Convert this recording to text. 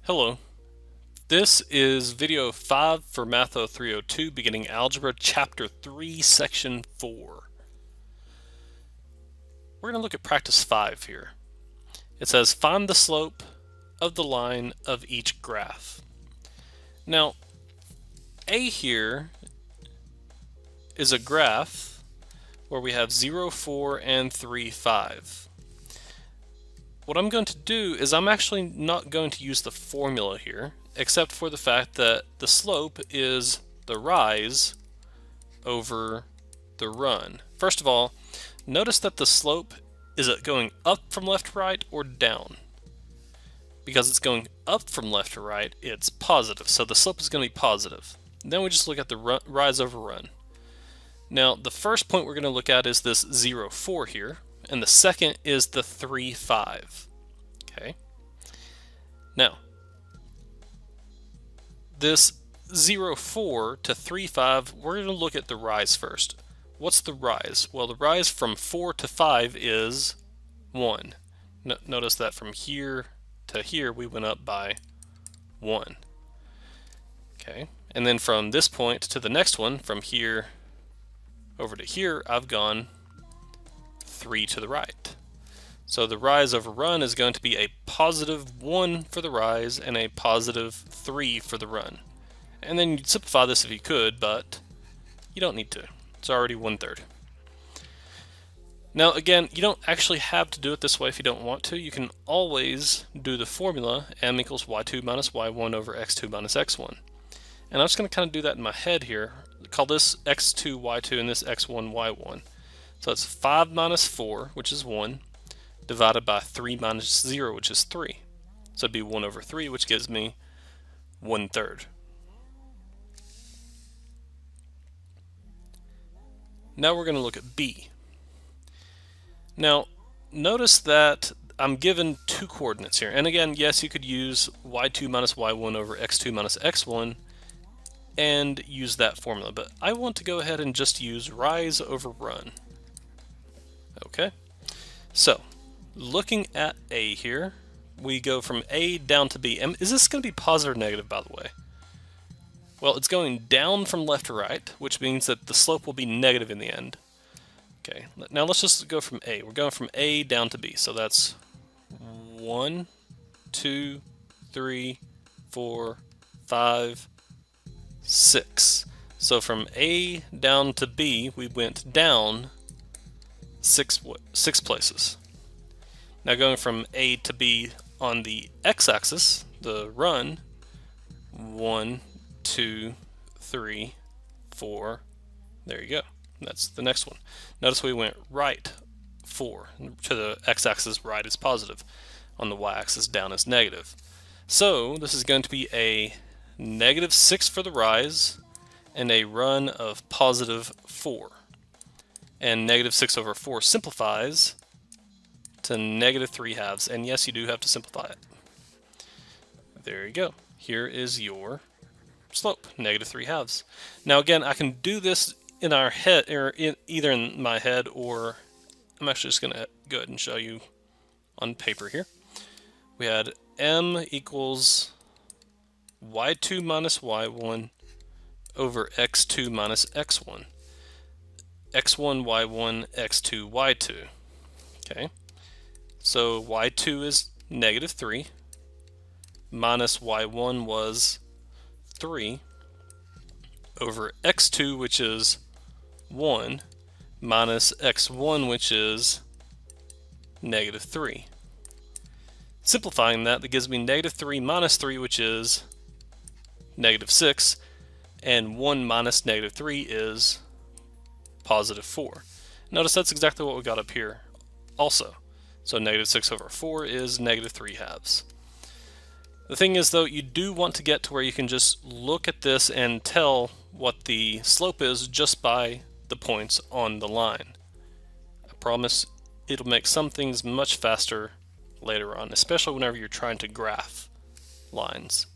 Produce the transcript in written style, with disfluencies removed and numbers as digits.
Hello, this is video 5 for Math0302 beginning algebra chapter 3 section 4. We're going to look at practice 5 here. It says find the slope of the line of each graph. Now A here is a graph where we have 0, 4, and 3, 5. What I'm going to do is I'm actually not going to use the formula here, except for the fact that the slope is the rise over the run. First of all, notice that the slope is it going up from left to right or down? Because it's going up from left to right, it's positive, so the slope is going to be positive. Then we just look at the rise over run. Now the first point we're going to look at is this 0, 4 here, and the second is the 3, 5. Okay. Now, this 0, 4 to 3, 5, we're going to look at the rise first. What's the rise? Well, the rise from 4 to 5 is 1. Notice that from here to here we went up by 1. Okay. And then from this point to the next one, from here over to here, I've gone 3 to the right. So the rise over run is going to be a positive 1 for the rise and a positive 3 for the run. And then you'd simplify this if you could, but you don't need to. It's already 1/3. Now again, you don't actually have to do it this way if you don't want to. You can always do the formula m equals y2 minus y1 over x2 minus x1. And I'm just going to kind of do that in my head here. Call this x2 y2 and this x1 y1. So it's 5 minus 4, which is 1, divided by 3 minus 0, which is 3. So it'd be 1 over 3, which gives me 1/3. Now we're going to look at B. Now notice that I'm given two coordinates here. And again, yes, you could use y2 minus y1 over x2 minus x1 and use that formula, but I want to go ahead and just use rise over run. Okay, so looking at A here, we go from A down to B. And is this going to be positive or negative, by the way? Well, it's going down from left to right, which means that the slope will be negative in the end. Okay, now let's just go from A. We're going from A down to B, so that's 1, 2, 3, 4, 5, 6. So from A down to B, we went down six places. Now going from A to B on the x-axis, the run, 1, 2, 3, 4, there you go. That's the next one. Notice we went right 4. To the x-axis, right is positive. On the y-axis, down is negative. So this is going to be a negative 6 for the rise and a run of positive 4. And negative 6 over 4 simplifies to negative 3 halves. And yes, you do have to simplify it. There you go. Here is your slope, negative 3 halves. Now again, I can do this in our head, or either in my head, or I'm actually just going to go ahead and show you on paper here. We had m equals y2 minus y1 over x2 minus x1. x1, y1, x2, y2. Okay, so y2 is negative 3, minus y1 was 3, over x2, which is 1, minus x1, which is negative 3. Simplifying that, that gives me negative 3 minus 3, which is negative 6, and 1 minus negative 3 is positive 4. Notice that's exactly what we got up here also. So negative 6 over 4 is negative 3 halves. The thing is, though, you do want to get to where you can just look at this and tell what the slope is just by the points on the line. I promise it'll make some things much faster later on, especially whenever you're trying to graph lines.